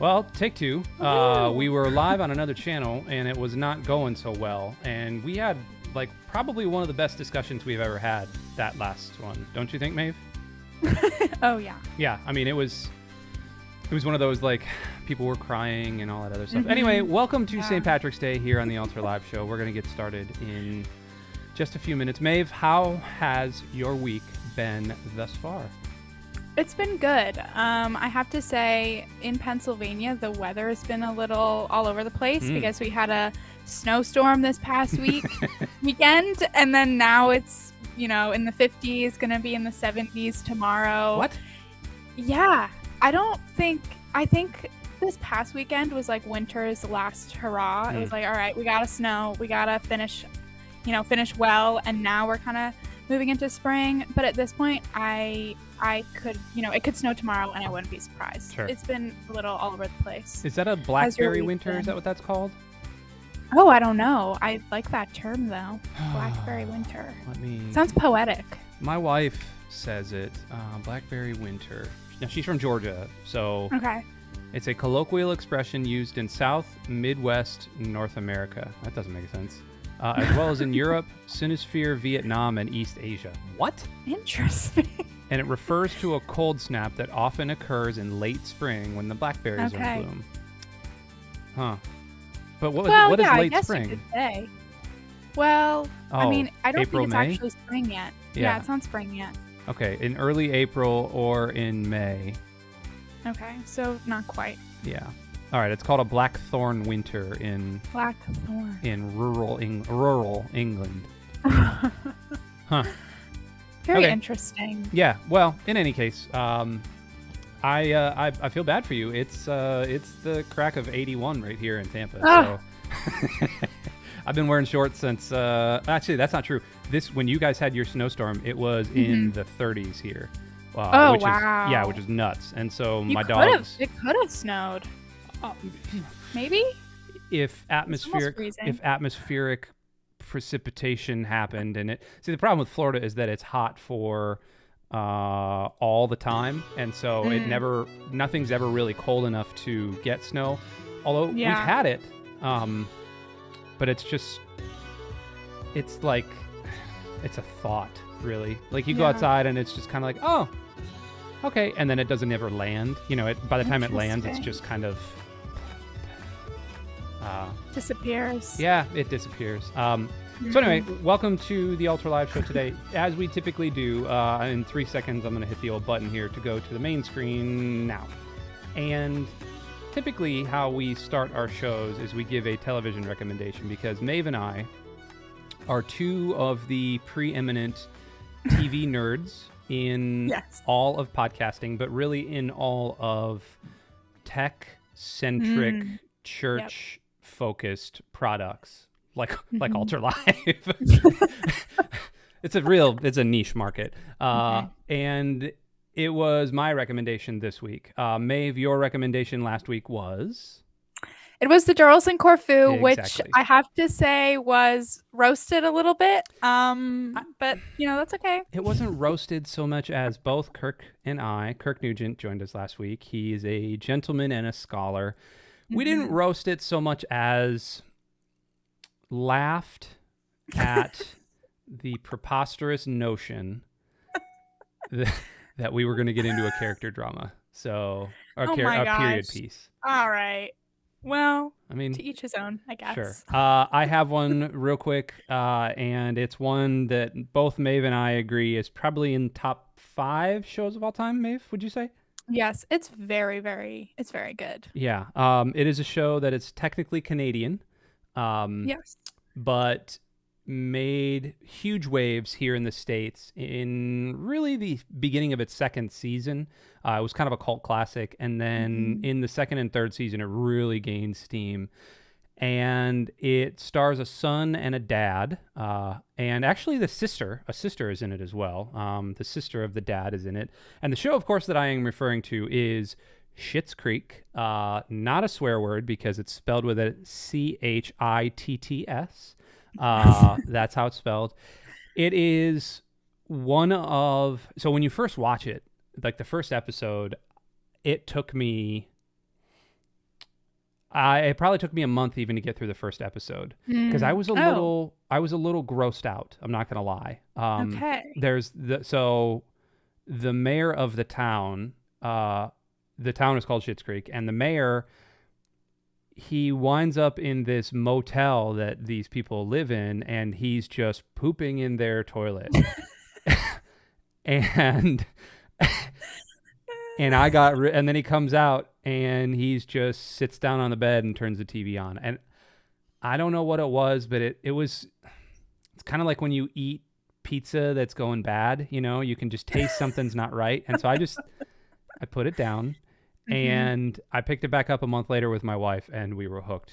Well, take two. We were live on another channel, and it was not going so well. And we had, like, probably one of the best discussions we've ever had that last one. Don't you think, Maeve? Oh, yeah. Yeah, I mean, it was one of those, like, people were crying and all that other stuff. Anyway, welcome to St. Patrick's Day here on the Altar Live Show. We're going to get started in just a few minutes. Maeve, how has your week been thus far? It's been good. I have to say, in Pennsylvania, the weather has been a little all over the place because we had a snowstorm this past weekend, and then now it's, in the 50s, going to be in the 70s tomorrow. What? Yeah. I think this past weekend was like winter's last hurrah. It was like, all right, we got to snow. We got to finish well, and now we're kind of moving into spring. But at this point, I could, it could snow tomorrow and I wouldn't be surprised. Sure. It's been a little all over the place. Is that a Blackberry Winter? Is that what that's called? Oh, I don't know. I like that term, though. Blackberry Winter. Sounds poetic. My wife says it, Blackberry Winter. Now, she's from Georgia, so okay. It's a colloquial expression used in South, Midwest, North America. That doesn't make sense. As well as in Europe, Sinosphere, Vietnam, and East Asia. What? Interesting. And it refers to a cold snap that often occurs in late spring when the blackberries are in bloom. Huh. But what is late I guess spring? You could say. Well, I don't April, think it's May? actually spring yet. Yeah, it's not spring yet. Okay, in early April or in May. Okay, so not quite. Yeah. All right, it's called a blackthorn winter in rural England. Huh. Very interesting. Yeah. Well, in any case, I feel bad for you. It's the crack of 81 right here in Tampa. Oh. So I've been wearing shorts since. Actually, that's not true. When you guys had your snowstorm, it was in the 30s here. Wow. Which is nuts. And so It could have snowed. Maybe. If atmospheric precipitation happened, and the problem with Florida is that it's hot for all the time, and so nothing's ever really cold enough to get snow. Although we've had it, but it's like it's a thought, really. Like you go outside and it's just kind of like, oh, okay, and then it doesn't ever land. By the time it lands, it's just kind of disappears. Yeah, it disappears. So anyway, welcome to the Altar Live Show today. As we typically do, in 3 seconds, I'm going to hit the old button here to go to the main screen now. And typically how we start our shows is we give a television recommendation, because Maeve and I are two of the preeminent TV nerds in all of podcasting, but really in all of tech-centric, church-focused products, like Altar Live. It's a niche market. And it was my recommendation this week. Maeve, your recommendation last week was? It was the Durls in Corfu, Exactly. which I have to say was roasted a little bit. But, that's okay. It wasn't roasted so much as both Kirk Nugent joined us last week. He is a gentleman and a scholar. We didn't roast it so much as laughed at the preposterous notion that we were going to get into a character drama. So, a period piece. All right. Well, I mean, to each his own, I guess. Sure. I have one real quick, and it's one that both Maeve and I agree is probably in top 5 shows of all time. Maeve, would you say? Yes, it's very good. Yeah. It is a show that is technically Canadian. Yes. But made huge waves here in the States in really the beginning of its second season. It was kind of a cult classic. And then in the second and third season, it really gained steam. And it stars a son and a dad. And actually a sister is in it as well. The sister of the dad is in it. And the show, of course, that I am referring to is Schitt's Creek. Not a swear word because it's spelled with a Chitts. That's how it's spelled. It is so when you first watch it, like the first episode, it took me It probably took me a month even to get through the first episode because I was a Oh, little grossed out. I'm not gonna lie. okay. The mayor of the town is called Schitt's Creek, and the mayor, he winds up in this motel that these people live in, and he's just pooping in their toilet. and and then he comes out and he's just sits down on the bed and turns the TV on. And I don't know what it was, but it's kind of like when you eat pizza that's going bad, you can just taste something's not right. And so I put it down and I picked it back up a month later with my wife and we were hooked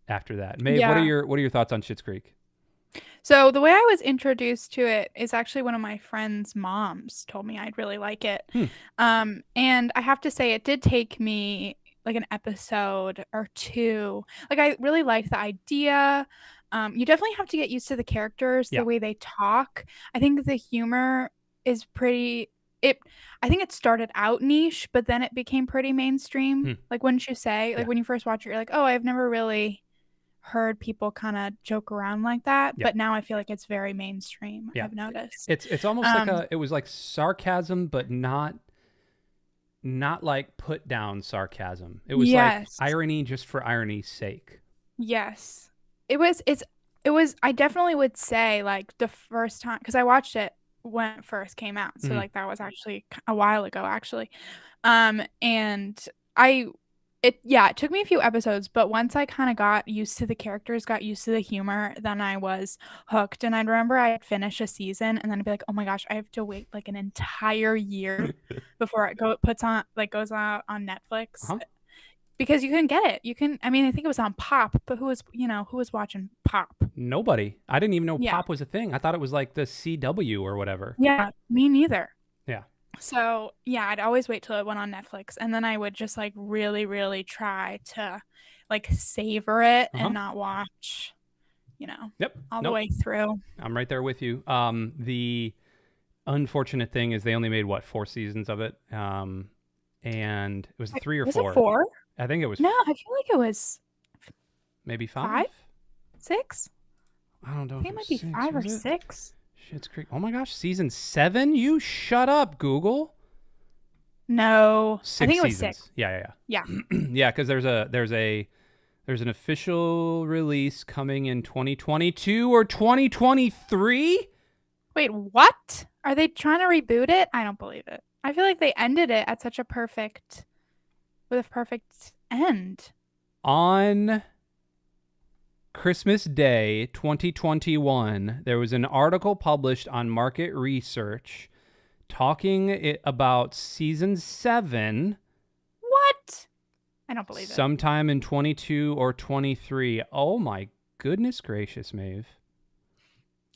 after that. Maeve, Yeah. what are your thoughts on Schitt's Creek? So the way I was introduced to it is actually one of my friend's moms told me I'd really like it. And I have to say it did take me like an episode or two. Like I really liked the idea. You definitely have to get used to the characters, Yeah. the way they talk. I think the humor is pretty it I think it started out niche, but then it became pretty mainstream. Like wouldn't you say? Like Yeah. when you first watch it, you're like, "Oh, I've never really heard people kind of joke around like that," Yeah. but now I feel like it's very mainstream. Yeah. I've noticed. It's almost like it was like sarcasm, but not like put down sarcasm. It was like Yes. irony just for irony's sake. Yes. It was I definitely would say like the first time because I watched it when it first came out. So like that was actually a while ago actually. And it took me a few episodes, but once I kind of got used to the characters, got used to the humor, then I was hooked. And I remember I'd finish a season and then I'd be like, "Oh my gosh, I have to wait like an entire year before it goes out on Netflix." Uh-huh. Because you can get it. I mean, I think it was on Pop, but who was watching Pop? Nobody. I didn't even know Yeah. Pop was a thing. I thought it was like the CW or whatever. Yeah, me neither. Yeah. So, yeah, I'd always wait till it went on Netflix and then I would just like really, really try to like savor it and not watch, Yep. all the way through. I'm right there with you. The unfortunate thing is they only made 4 seasons of it. And it was 3 or Was 4. it 4? I think it was No, I feel like it was maybe 5. 5? 6? I don't know. I think it might be 5 or 6. Schitt's Creek. Oh my gosh, season 7? You shut up, Google. No, 6 I think it was seasons. 6. Yeah. Yeah. Yeah, because there's an official release coming in 2022 or 2023. Wait, what? Are they trying to reboot it? I don't believe it. I feel like they ended it at with a perfect end. On Christmas Day 2021, there was an article published on Market Research talking about season 7. What? I don't believe it. Sometime in 22 or 23. Oh my goodness gracious, Maeve.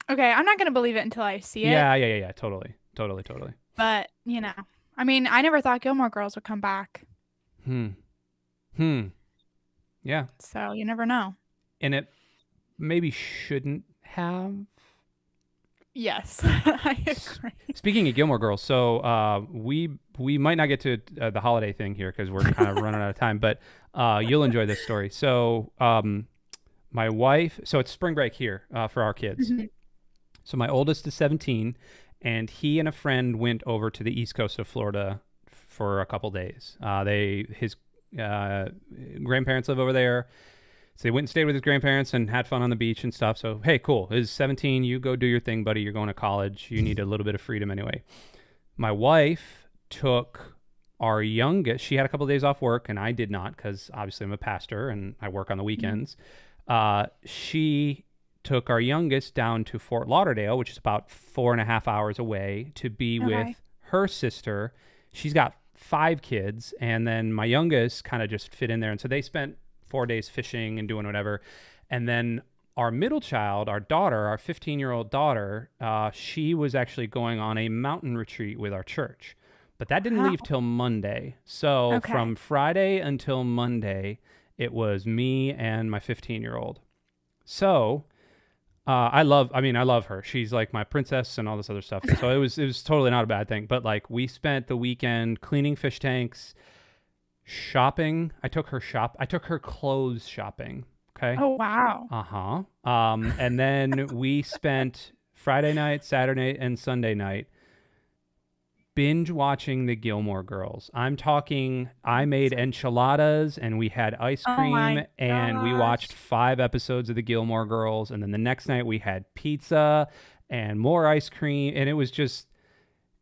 Okay, I'm not going to believe it until I see it. Yeah. Totally. But, I mean, I never thought Gilmore Girls would come back. Yeah. So you never know. And it maybe shouldn't have. Yes, I agree. Speaking of Gilmore Girls, so we might not get to the holiday thing here because we're kind of running out of time, but you'll enjoy this story. So my wife, so it's spring break here for our kids. So my oldest is 17, and he and a friend went over to the east coast of Florida for a couple days. His grandparents live over there. So they went and stayed with his grandparents and had fun on the beach and stuff. So, hey, cool. He's 17. You go do your thing, buddy. You're going to college. You need a little bit of freedom anyway. My wife took our youngest. She had a couple of days off work, and I did not because obviously I'm a pastor and I work on the weekends. She took our youngest down to Fort Lauderdale, which is about 4.5 hours away, to be with her sister. She's got 5 kids, and then my youngest kind of just fit in there. And so they spent 4 days fishing and doing whatever. And then our middle child, our daughter, our 15-year-old daughter, she was actually going on a mountain retreat with our church. But that didn't leave till Monday. So from Friday until Monday, it was me and my 15-year-old. So I love her. She's like my princess and all this other stuff. So it was totally not a bad thing. But like we spent the weekend cleaning fish tanks, shopping. I took her clothes shopping. Okay. Oh, wow. And then we spent Friday night, Saturday, and Sunday night binge watching the Gilmore Girls. I'm talking, I made enchiladas and we had ice Oh cream my and we watched gosh. 5 episodes of the Gilmore Girls. And then the next night we had pizza and more ice cream. And it was just,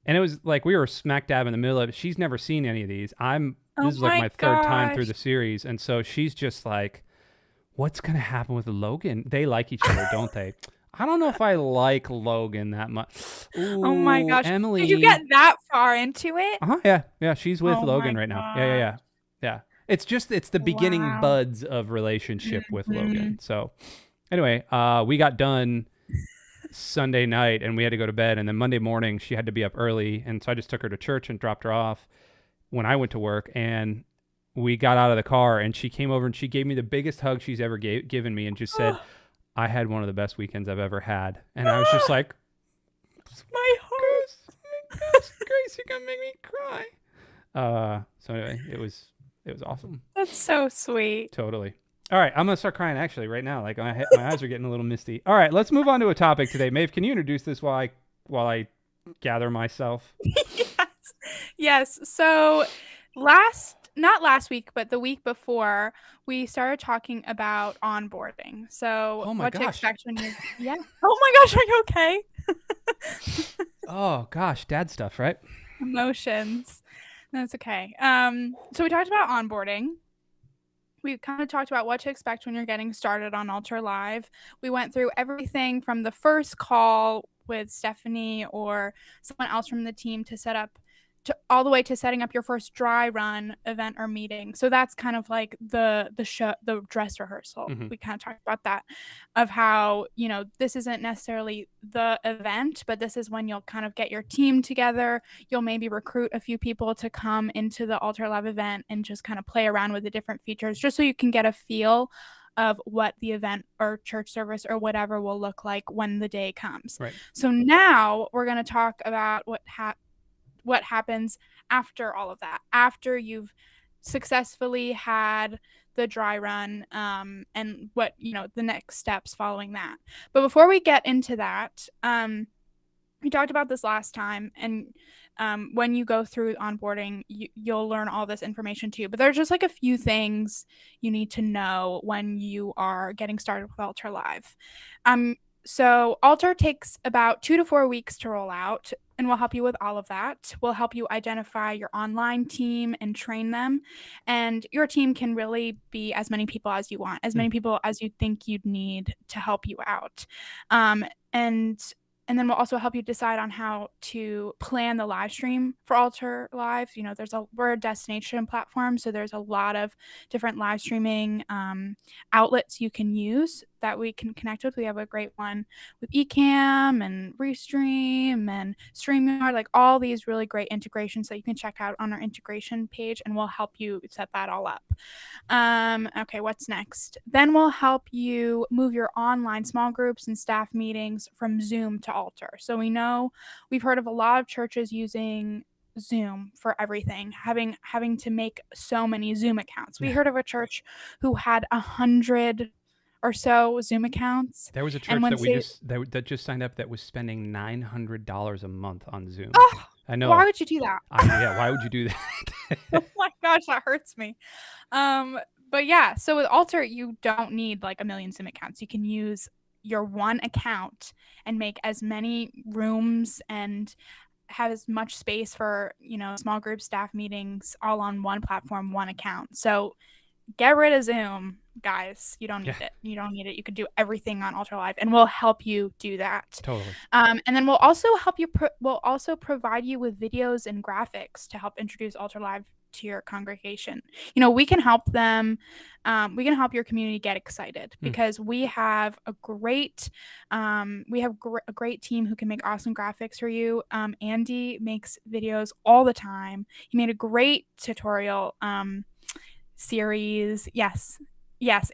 and it was like we were smack dab in the middle of it. She's never seen any of these. Oh This is like my my third time through gosh. the series. And so she's just like, what's going to happen with Logan? They like each other, don't they? I don't know if I like Logan that much. Oh my Ooh, gosh. Did you Emily. get that far into it? Yeah. She's with Oh Logan my right now. gosh. Yeah. It's the beginning Wow. buds of relationship with Mhm. Logan. So anyway, we got done Sunday night and we had to go to bed. And then Monday morning she had to be up early, and so I just took her to church and dropped her off when I went to work. And we got out of the car and she came over and she gave me the biggest hug she's ever given me and just said, I had one of the best weekends I've ever had. And I was just like, My heart. Grace, you're gonna make me cry. So anyway, it was awesome. That's so sweet. Totally. All right, I'm gonna start crying actually right now. Like my eyes are getting a little misty. All right, let's move on to a topic today. Maeve, can you introduce this while I gather myself? Yes. Yes. So not last week, but the week before, we started talking about onboarding. So Oh my what to gosh. expect when you yeah. Oh my gosh, are you okay? Oh gosh, dad stuff, right? Emotions. That's okay. So we talked about onboarding. We kind of talked about what to expect when you're getting started on Alter Live. We went through everything from the first call with Stephanie or someone else from the team to set up all the way to setting up your first dry run event or meeting. So that's kind of like the dress rehearsal. Mhm. We kind of talked about that, of how, this isn't necessarily the event, but this is when you'll kind of get your team together. You'll maybe recruit a few people to come into the Alter Lab event and just kind of play around with the different features, just so you can get a feel of what the event or church service or whatever will look like when the day comes. Right. So now we're going to talk about what happens after all of that, after you've successfully had the dry run, and what, the next steps following that. But before we get into that, we talked about this last time, and when you go through onboarding, you'll learn all this information too. But there's just like a few things you need to know when you are getting started with Alter Live. So Alter takes about 2 to 4 weeks to roll out, and we'll help you with all of that. We'll help you identify your online team and train them. And your team can really be as many people as you want, as many people as you think you'd need to help you out. And then we'll also help you decide on how to plan the live stream for Alter Live. We're a destination platform, so there's a lot of different live streaming outlets you can use that we can connect with. We have a great one with Ecamm and Restream and StreamYard, like all these really great integrations that you can check out on our integration page, and we'll help you set that all up. Okay, what's next? Then we'll help you move your online small groups and staff meetings from Zoom to Alter. So we've heard of a lot of churches using Zoom for everything, having to make so many Zoom accounts. We heard of a church who had 100 or so Zoom accounts. There was a church that just signed up that was spending $900 a month on Zoom. Oh, I know. Why would you do that? Yeah, why would you do that? Oh my gosh, that hurts me. But yeah, so with Alter, you don't need like a million Zoom accounts. You can use your one account and make as many rooms and have as much space for, small group staff meetings all on one platform, one account. So get rid of Zoom, guys. You don't need it. You don't need it. You could do everything on Alter Live, and we'll help you do that. Totally. And then we'll also help you. We'll also provide you with videos and graphics to help introduce Alter Live to your congregation. We can help them. We can help your community get excited because we have a great team who can make awesome graphics for you. Andy makes videos all the time. He made a great tutorial series. Yes,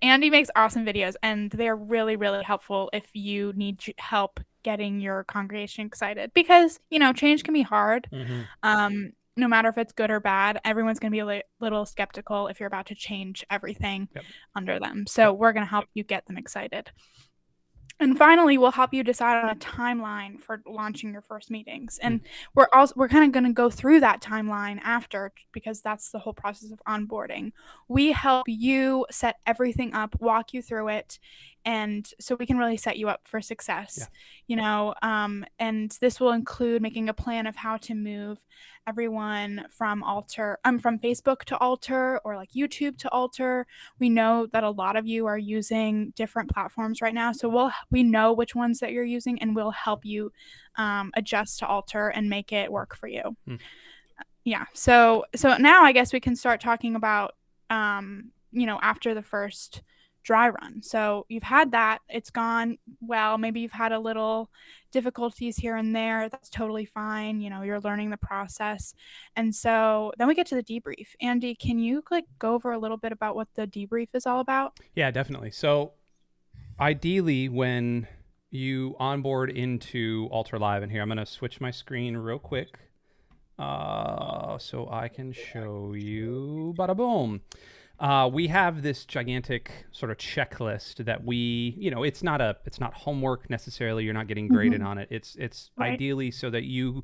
Andy makes awesome videos, and they're really, really helpful if you need help getting your congregation excited, because change can be hard. no matter if it's good or bad, everyone's going to be a little skeptical if you're about to change everything Yep. under them. So we're going to help you get them excited. And finally, we'll help you decide on a timeline for launching your first meetings. And we're kind of going to go through that timeline after, because that's the whole process of onboarding. We help you set everything up, walk you through it, and so we can really set you up for success. And this will include making a plan of how to move everyone from Facebook to Alter, or like YouTube to Alter. We know that a lot of you are using different platforms right now, so we know which ones that you're using, and we'll help you adjust to Alter and make it work for you. So now I guess we can start talking about after the first dry run. So you've had that, it's gone well. Maybe you've had a little difficulties here and there. That's totally fine. You're learning the process. And so then we get to the debrief. Andy, can you go over a little bit about what the debrief is all about? Yeah, definitely. So ideally, when you onboard into Alter Live, and here I'm going to switch my screen real quick so I can show you. Bada boom. We have this gigantic sort of checklist that it's not homework necessarily. You're not getting graded on it. It's right. Ideally so that you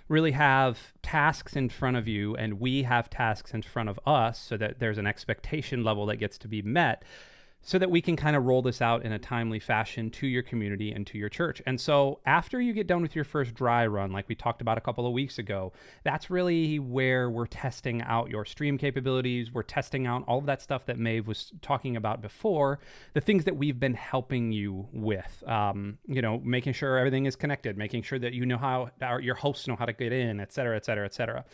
really have tasks in front of you, and we have tasks in front of us, so that there's an expectation level that gets to be met, so that we can kind of roll this out in a timely fashion to your community and to your church. And so after you get done with your first dry run, like we talked about a couple of weeks ago, that's really where we're testing out your stream capabilities. We're testing out all of that stuff that Maeve was talking about before, the things that we've been helping you with, making sure everything is connected, making sure that how your hosts know how to get in, et cetera, et cetera, et cetera.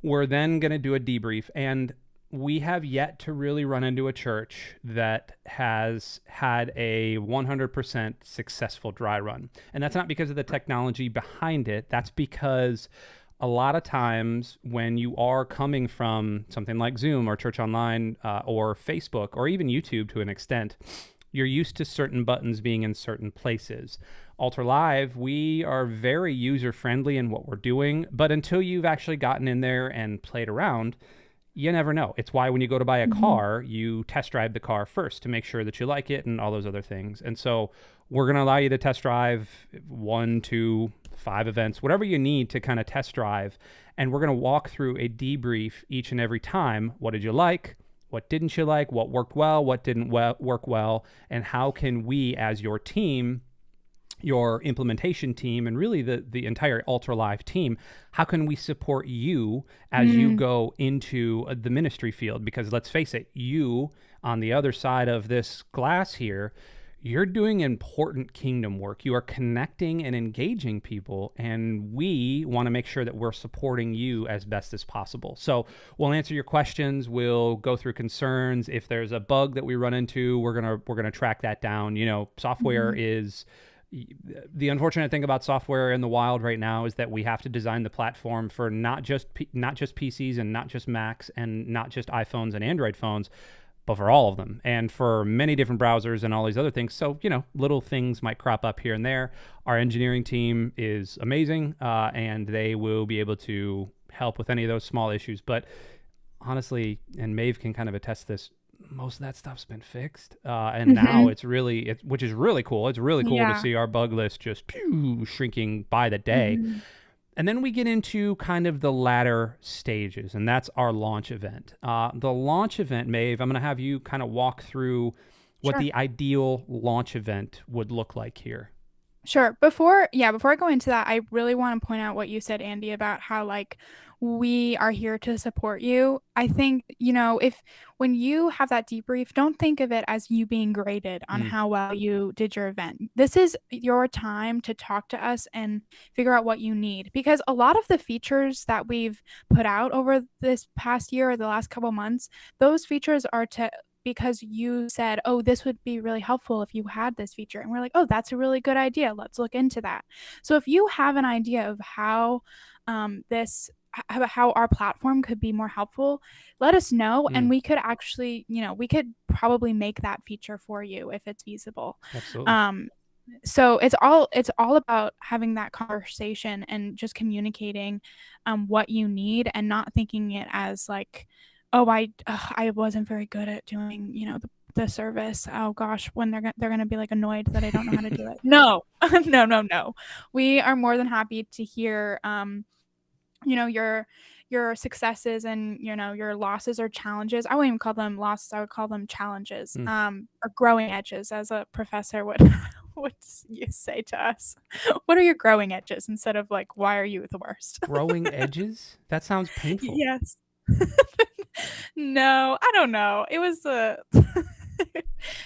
We're then going to do a debrief, and we have yet to really run into a church that has had a 100% successful dry run. And that's not because of the technology behind it. That's because a lot of times when you are coming from something like Zoom or Church Online or Facebook or even YouTube to an extent, you're used to certain buttons being in certain places. Alter Live, we are very user-friendly in what we're doing, but until you've actually gotten in there and played around, you never know. It's why when you go to buy a car, you test drive the car first to make sure that you like it and all those other things. And so we're going to allow you to test drive 1, 2, 5 events, whatever you need to kind of test drive. And we're going to walk through a debrief each and every time. What did you like? What didn't you like? What worked well? What didn't work well? And how can we, as your team, your implementation team, and really the entire Alter Live team, how can we support you as you go into the ministry field? Because let's face it, you on the other side of this glass here, you're doing important kingdom work. You are connecting and engaging people, and we want to make sure that we're supporting you as best as possible. So we'll answer your questions. We'll go through concerns. If there's a bug that we run into, we're gonna track that down. Software is... The unfortunate thing about software in the wild right now is that we have to design the platform for not just PCs and not just Macs and not just iPhones and Android phones, but for all of them and for many different browsers and all these other things. So, little things might crop up here and there. Our engineering team is amazing, and they will be able to help with any of those small issues. But honestly, and Maeve can kind of attest this, most of that stuff's been fixed, and now which is really cool. It's really cool to see our bug list just shrinking by the day. And then we get into kind of the latter stages, and that's our launch event. The launch event, Maeve, I'm going to have you kind of walk through what the ideal launch event would look like here. Sure. Before I go into that, I really want to point out what you said, Andy, about how we are here to support you. I think, when you have that debrief, don't think of it as you being graded on how well you did your event. This is your time to talk to us and figure out what you need, because a lot of the features that we've put out over this past year or the last couple months, those features are because you said, oh, this would be really helpful if you had this feature. And we're like, oh, that's a really good idea. Let's look into that. So if you have an idea of how how our platform could be more helpful, let us know, and we could actually, we could probably make that feature for you if it's feasible. Absolutely. So it's all about having that conversation and just communicating what you need and not thinking it as like, oh, I wasn't very good at doing, the service. Oh gosh, when they're gonna be like annoyed that I don't know how to do it. No, no, no, no. We are more than happy to hear your successes and your losses or challenges. I wouldn't even call them losses, I would call them challenges, Mm. or growing edges, as a professor would would you say to us. What are your growing edges, instead of like, why are you the worst? Growing edges? That sounds painful. Yes. No, I don't know. It was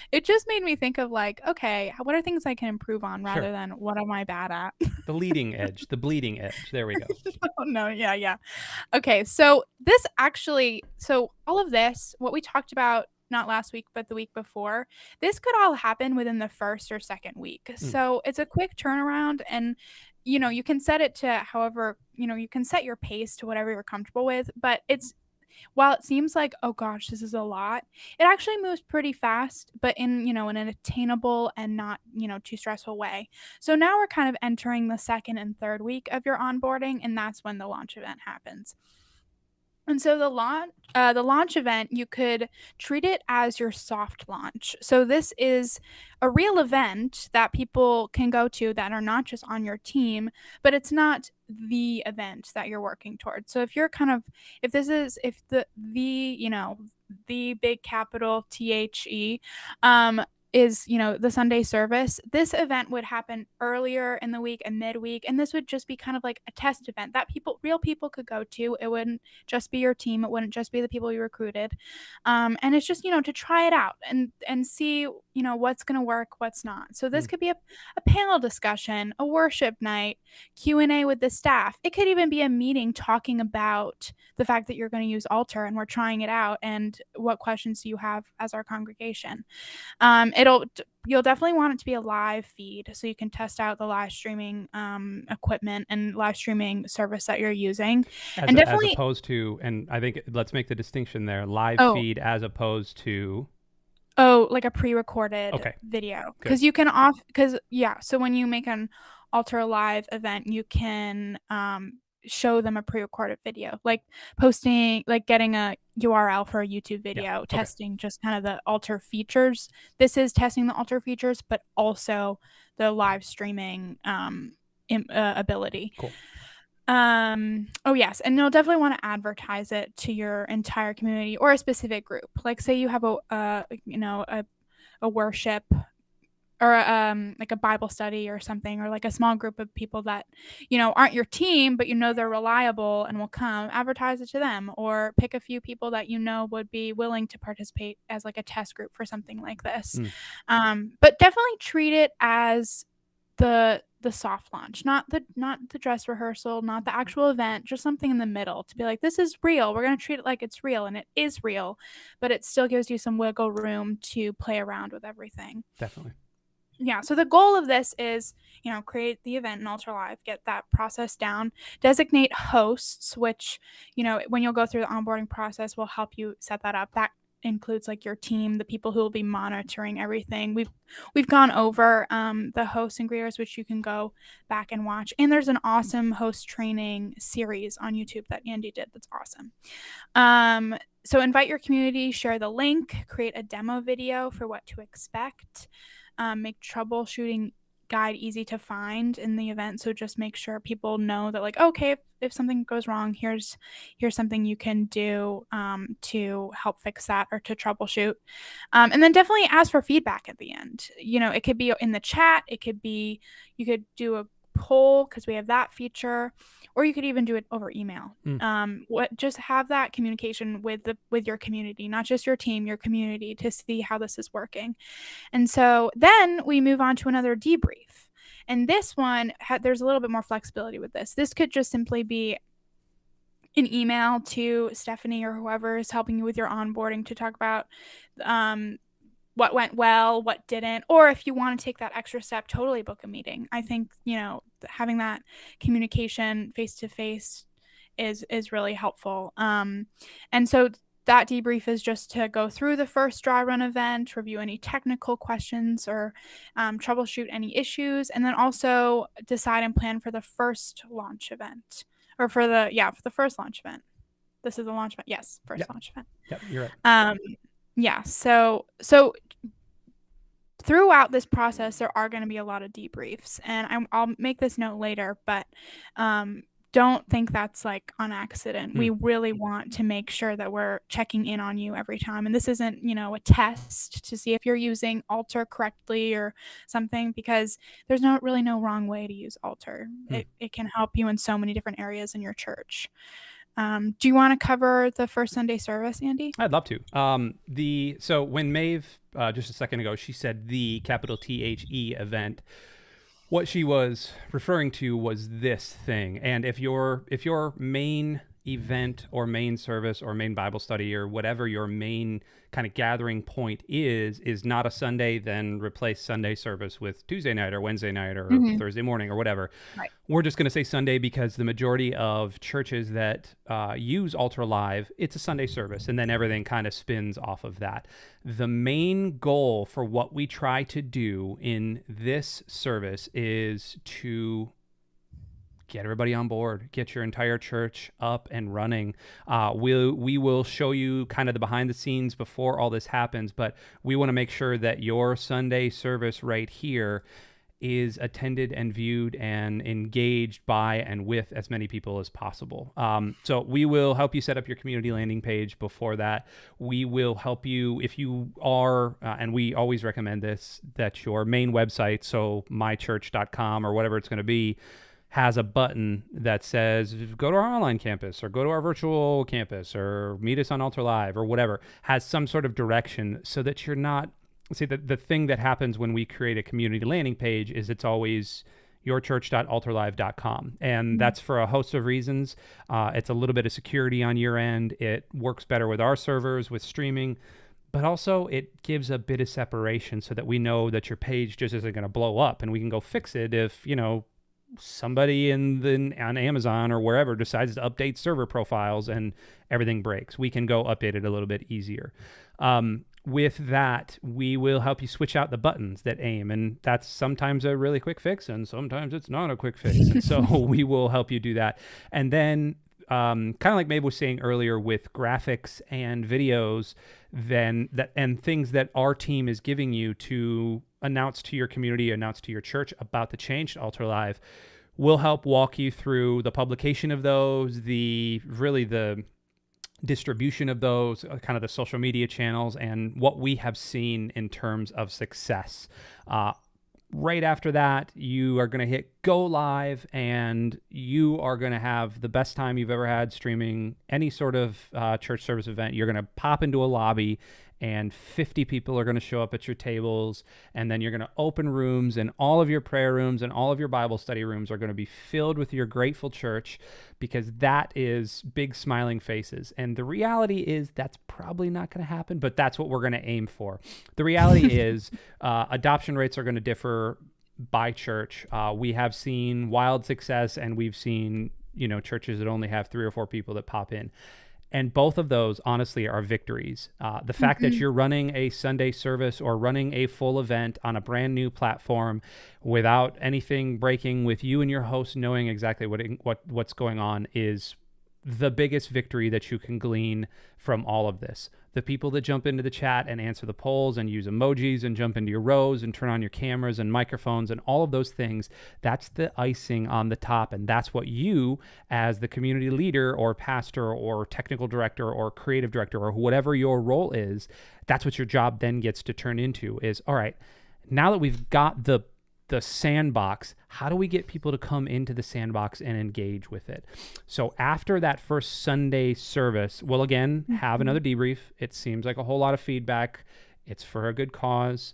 it just made me think of like, okay, what are things I can improve on Sure. rather than what am I bad at? The leading edge, the bleeding edge. There we go. Oh, no, yeah, yeah. Okay, so all of this, what we talked about not last week, but the week before, this could all happen within the first or second week. Mm. So it's a quick turnaround, and you can set it to however, you can set your pace to whatever you're comfortable with, but while it seems like, oh gosh, this is a lot, it actually moves pretty fast, but in an attainable and not, too stressful way. So now we're kind of entering the second and third week of your onboarding, and that's when the launch event happens. And so the launch event, you could treat it as your soft launch. So this is a real event that people can go to that are not just on your team, but it's not the event that you're working towards. So if the big capital THE, is the Sunday service, this event would happen earlier in the week and midweek, and this would just be kind of like a test event that real people could go to. It wouldn't just be your team, it wouldn't just be the people you recruited, and it's just to try it out and see what's going to work, what's not. So this Mm. could be a panel discussion, a worship night, Q&A with the staff. It could even be a meeting talking about the fact that you're going to use altar and we're trying it out, and what questions do you have as our congregation. You'll definitely want it to be a live feed so you can test out the live streaming equipment and live streaming service that you're using. And As definitely, opposed to, and I think let's make the distinction there, live oh, feed as opposed to. like a pre-recorded Okay, video, good. because yeah, so when you make an altar live event, you can show them a pre-recorded video, like posting, like getting a URL for a YouTube Yeah. video, Okay. testing just kind of the altar features. This is testing the altar features, but also the live streaming ability. Cool. Oh yes, and you'll definitely want to advertise it to your entire community or a specific group. Like say you have a worship, or like a Bible study or something, or like a small group of people that aren't your team, but they're reliable and will come. Advertise it to them, or pick a few people that would be willing to participate as like a test group for something like this. Mm. But definitely treat it as the soft launch, not the dress rehearsal, not the actual event, just something in the middle to be like, this is real. We're going to treat it like it's real, and it is real, but it still gives you some wiggle room to play around with everything. Definitely. Yeah, so the goal of this is, create the event in Ultra Live, get that process down, designate hosts, which, when you'll go through the onboarding process, will help you set that up. That includes like your team, the people who will be monitoring everything. We've gone over the hosts and greeters, which you can go back and watch. And there's an awesome host training series on YouTube that Andy did that's awesome. So invite your community, share the link, create a demo video for what to expect. Make troubleshooting guide easy to find in the event. So just make sure people know that, like, okay, if something goes wrong, here's something you can do to help fix that or to troubleshoot. And then definitely ask for feedback at the end. It could be in the chat. It could be, you could do a poll because we have that feature, or you could even do it over email. Just have that communication with your community, not just your team, your community, to see how this is working. And so then we move on to another debrief. And this one, there's a little bit more flexibility with this. This could just simply be an email to Stephanie or whoever is helping you with your onboarding to talk about what went well, what didn't, or if you want to take that extra step, totally book a meeting. I think, having that communication face to face is really helpful. And so that debrief is just to go through the first dry run event, review any technical questions or troubleshoot any issues, and then also decide and plan for the first launch event, or for the first launch event. This is the launch event. Yes, first launch event. Yep, you're right. Yeah. So throughout this process, there are going to be a lot of debriefs, and I'll make this note later, but don't think that's like on accident. We really want to make sure that we're checking in on you every time. And this isn't, a test to see if you're using Altar correctly or something, because there's no wrong way to use Altar. It can help you in so many different areas in your church. Do you want to cover the first Sunday service, Andy? I'd love to. So when Maeve, just a second ago, she said the capital THE event, what she was referring to was this thing. And if your main event or main service or main Bible study or whatever your main kind of gathering point is not a Sunday, then replace Sunday service with Tuesday night or Wednesday night or Thursday morning or whatever. Right. We're just going to say Sunday because the majority of churches that use Altar Live, it's a Sunday service, and then everything kind of spins off of that. The main goal for what we try to do in this service is to get everybody on board, get your entire church up and running. We will show you kind of the behind the scenes before all this happens, but we want to make sure that your Sunday service right here is attended and viewed and engaged by and with as many people as possible. So we will help you set up your community landing page before that. We will help you if you are, and we always recommend this, that your main website, so mychurch.com or whatever it's going to be, has a button that says, go to our online campus or go to our virtual campus or meet us on Altar Live or whatever, has some sort of direction so that you're not, see, the thing that happens when we create a community landing page is it's always yourchurch.altarlive.com. And that's for a host of reasons. It's a little bit of security on your end. It works better with our servers, with streaming, but also it gives a bit of separation so that we know that your page just isn't going to blow up, and we can go fix it if, somebody on Amazon or wherever decides to update server profiles and everything breaks. We can go update it a little bit easier. With that, we will help you switch out the buttons that aim, and that's sometimes a really quick fix, and sometimes it's not a quick fix. And so we will help you do that. And then kind of like Maeve was saying earlier with graphics and videos, and things that our team is giving you to announce to your community, announce to your church about the change to Altar Live, we'll help walk you through the publication of those, the distribution of those, kind of the social media channels, and what we have seen in terms of success. Right after that, you are going to hit go live, and you are going to have the best time you've ever had streaming any sort of church service event. You're going to pop into a lobby, and 50 people are going to show up at your tables, and then you're going to open rooms, and all of your prayer rooms and all of your Bible study rooms are going to be filled with your grateful church, because that is big smiling faces. And the reality is that's probably not going to happen, but that's what we're going to aim for. The reality is adoption rates are going to differ by church. We have seen wild success, and we've seen, churches that only have 3 or 4 people that pop in. And both of those, honestly, are victories. The fact that you're running a Sunday service or running a full event on a brand new platform without anything breaking, with you and your host knowing exactly what's going on, is the biggest victory that you can glean from all of this. The people that jump into the chat and answer the polls and use emojis and jump into your rows and turn on your cameras and microphones and all of those things, that's the icing on the top. And that's what you, as the community leader or pastor or technical director or creative director or whatever your role is, that's what your job then gets to turn into is, all right, now that we've got the sandbox, how do we get people to come into the sandbox and engage with it? So after that first Sunday service, we'll again have another debrief. It seems like a whole lot of feedback. It's for a good cause.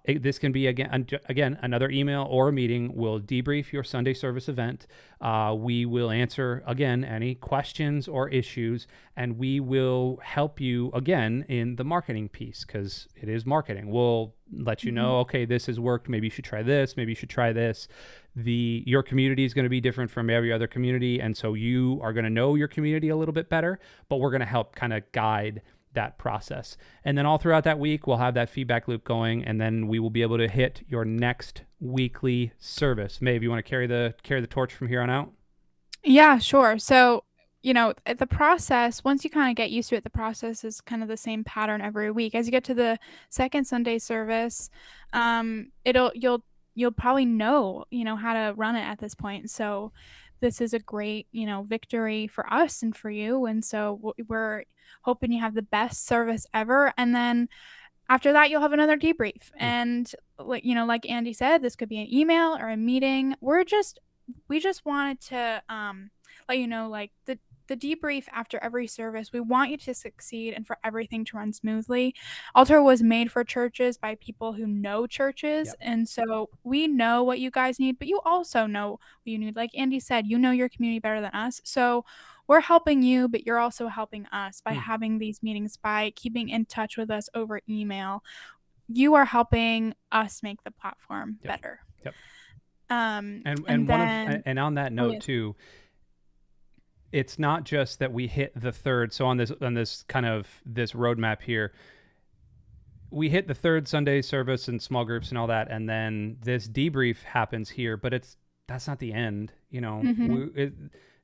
This can be, again, another email or a meeting. We'll debrief your Sunday service event. We will answer, again, any questions or issues, and we will help you, again, in the marketing piece, because it is marketing. We'll let you know, okay, this has worked. Maybe you should try this. Maybe you should try this. Your community is going to be different from every other community, and so you are going to know your community a little bit better, but we're going to help kind of guide that process. And then all throughout that week, we'll have that feedback loop going, and then we will be able to hit your next weekly service. Maeve, you want to carry the torch from here on out? Yeah, sure. So, the process, once you kind of get used to it, the process is kind of the same pattern every week. As you get to the second Sunday service, you'll probably know, how to run it at this point. So this is a great, victory for us and for you. And so we're hoping you have the best service ever. And then after that, you'll have another debrief. And like Andy said, this could be an email or a meeting. We just wanted to let you know, like the debrief after every service. We want you to succeed and for everything to run smoothly. Altar was made for churches by people who know churches. Yep. And so we know what you guys need, but you also know what you need. Like Andy said, you know your community better than us. So we're helping you, but you're also helping us by having these meetings, by keeping in touch with us over email. You are helping us make the platform better. Yep. And on that note too, it's not just that we hit the third. So on this kind of this roadmap here, we hit the third Sunday service and small groups and all that, and then this debrief happens here. But that's not the end.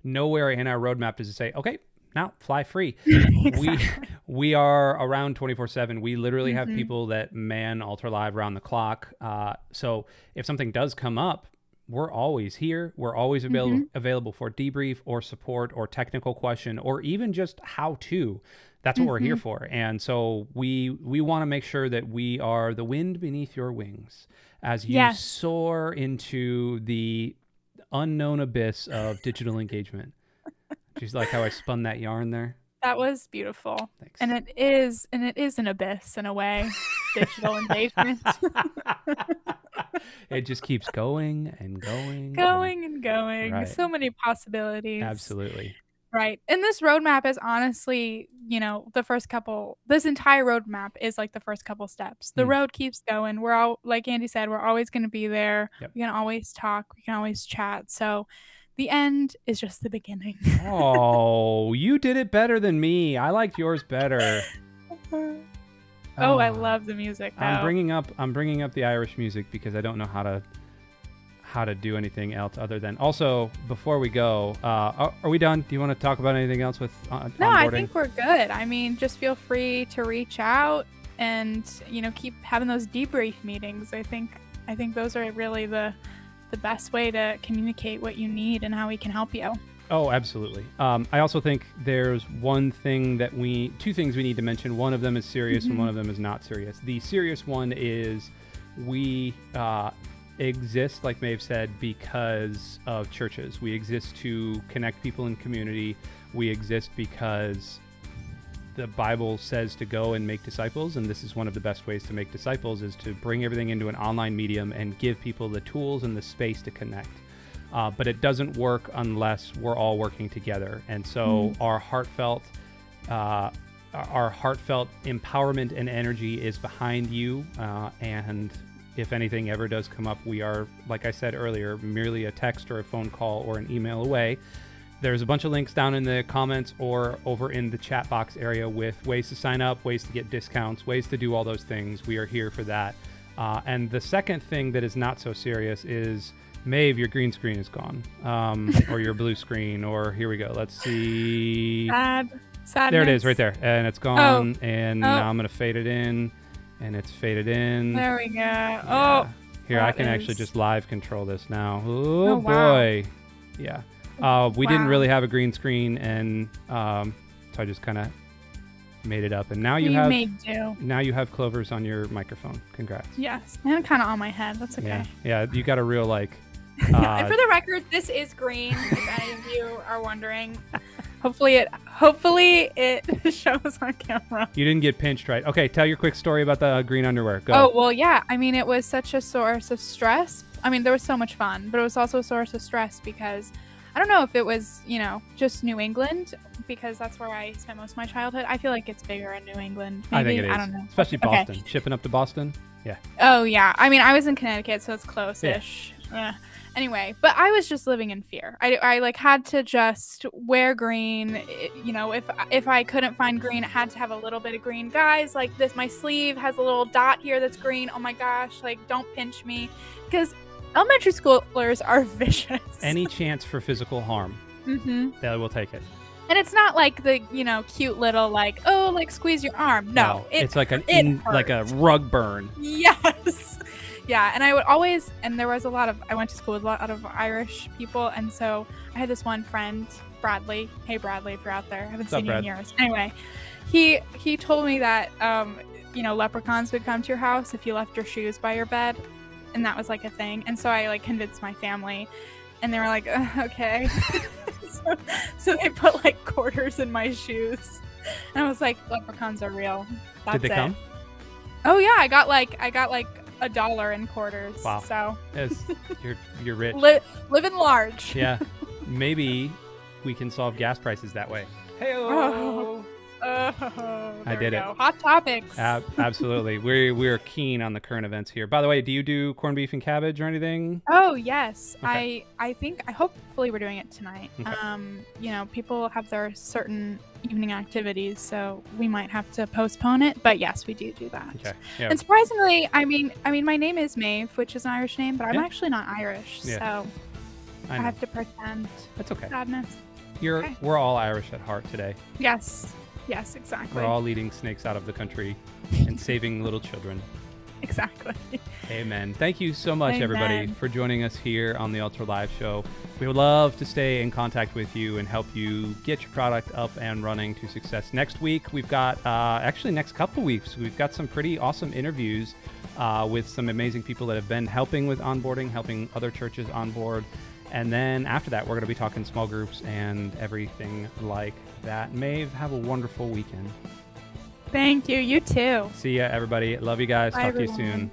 Nowhere in our roadmap does it say, okay, now fly free. Exactly. We are around 24/7. We literally have people that man Altar Live around the clock. So if something does come up, we're always here. We're always available for debrief or support or technical question or even just how to. That's what we're here for. And so we want to make sure that we are the wind beneath your wings as you soar into the unknown abyss of digital engagement. Just like how I spun that yarn there. That was beautiful. Thanks. And it is an abyss in a way, digital engagement. It just keeps going and going. And going. Right. So many possibilities. Absolutely. Right. And this roadmap is honestly, this entire roadmap is like the first couple steps. The road keeps going. We're all, like Andy said, we're always going to be there. Yep. We can always talk. We can always chat. So the end is just the beginning. Oh, you did it better than me. I liked yours better. I love the music though. I'm bringing up the Irish music because I don't know how to do anything else other than. Also, before we go, are we done? Do you want to talk about anything else with onboarding? No, I think we're good. I mean, just feel free to reach out and keep having those debrief meetings. I think those are really the best way to communicate what you need and how we can help you. Oh, absolutely. I also think there's two things we need to mention. One of them is serious and one of them is not serious. The serious one is we exist, like Maeve said, because of churches. We exist to connect people in community. We exist because the Bible says to go and make disciples, and this is one of the best ways to make disciples, is to bring everything into an online medium and give people the tools and the space to connect. But it doesn't work unless we're all working together. And so our heartfelt empowerment and energy is behind you. And if anything ever does come up, we are, like I said earlier, merely a text or a phone call or an email away. There's a bunch of links down in the comments or over in the chat box area with ways to sign up, ways to get discounts, ways to do all those things. We are here for that. And the second thing that is not so serious is, Maeve, your green screen is gone, or your blue screen, or here we go. Let's see. Sadness. There it is right there. And it's gone. Now I'm going to fade it in, and it's faded in. There we go. Yeah. Oh, here, I can actually just live control this now. Oh boy. Yeah. We didn't really have a green screen, and so I just kind of made it up. And now you have clovers on your microphone. Congrats. Yes, and kind of on my head. That's okay. Yeah. You got a real and for the record, this is green. If any of you are wondering, Hopefully it shows on camera. You didn't get pinched, right? Okay, tell your quick story about the green underwear. Go. Oh, well, yeah. I mean, it was such a source of stress. I mean, there was so much fun, but it was also a source of stress because I don't know if it was, just New England, because that's where I spent most of my childhood. I feel like it's bigger in New England. Maybe. I think it is. I don't know. Especially Boston. Okay. Shipping up to Boston? Yeah. Oh, yeah. I mean, I was in Connecticut, so it's close-ish. Yeah. Anyway, but I was just living in fear. I like had to just wear green. If I couldn't find green, it had to have a little bit of green. Guys, like this, my sleeve has a little dot here that's green. Oh my gosh, like don't pinch me, because elementary schoolers are vicious. Any chance for physical harm, they will take it. And it's not like the cute little like squeeze your arm. No, it's like like a rug burn. Yes. Yeah, and I would always, and there was I went to school with a lot of Irish people, and so I had this one friend, Bradley. Hey, Bradley, if you're out there. I haven't seen you in years. Anyway, he told me that, leprechauns would come to your house if you left your shoes by your bed, and that was like a thing. And so I like convinced my family, and they were like, okay. so they put like quarters in my shoes, and I was like, leprechauns are real. That's Did they come? Oh yeah, I got like $1 in quarters. Wow. So you're rich. Living large. Yeah. Maybe we can solve gas prices that way. Hey-o! I did it. Hot topics. Absolutely. We're keen on the current events here. By the way, do you do corned beef and cabbage or anything? Oh yes. Okay. Hopefully we're doing it tonight. Okay. People have their certain evening activities, so we might have to postpone it. But yes, we do that. Okay. Yeah. And surprisingly, I mean, my name is Maeve, which is an Irish name, but I'm actually not Irish, so I have to pretend. That's okay. Sadness. We're all Irish at heart today. Yes. Yes, exactly. We're all leading snakes out of the country and saving little children. Exactly. Amen. Thank you so much, Amen. everybody, for joining us here on the Ultra Live Show. We would love to stay in contact with you and help you get your product up and running to success. Next week, we've got, next couple weeks, we've got some pretty awesome interviews with some amazing people that have been helping with onboarding, helping other churches onboard. And then after that, we're going to be talking small groups and everything like that. Maeve, have a wonderful weekend. Thank you. You too. See ya, everybody. Love you guys. Bye, Talk to you everyone. soon.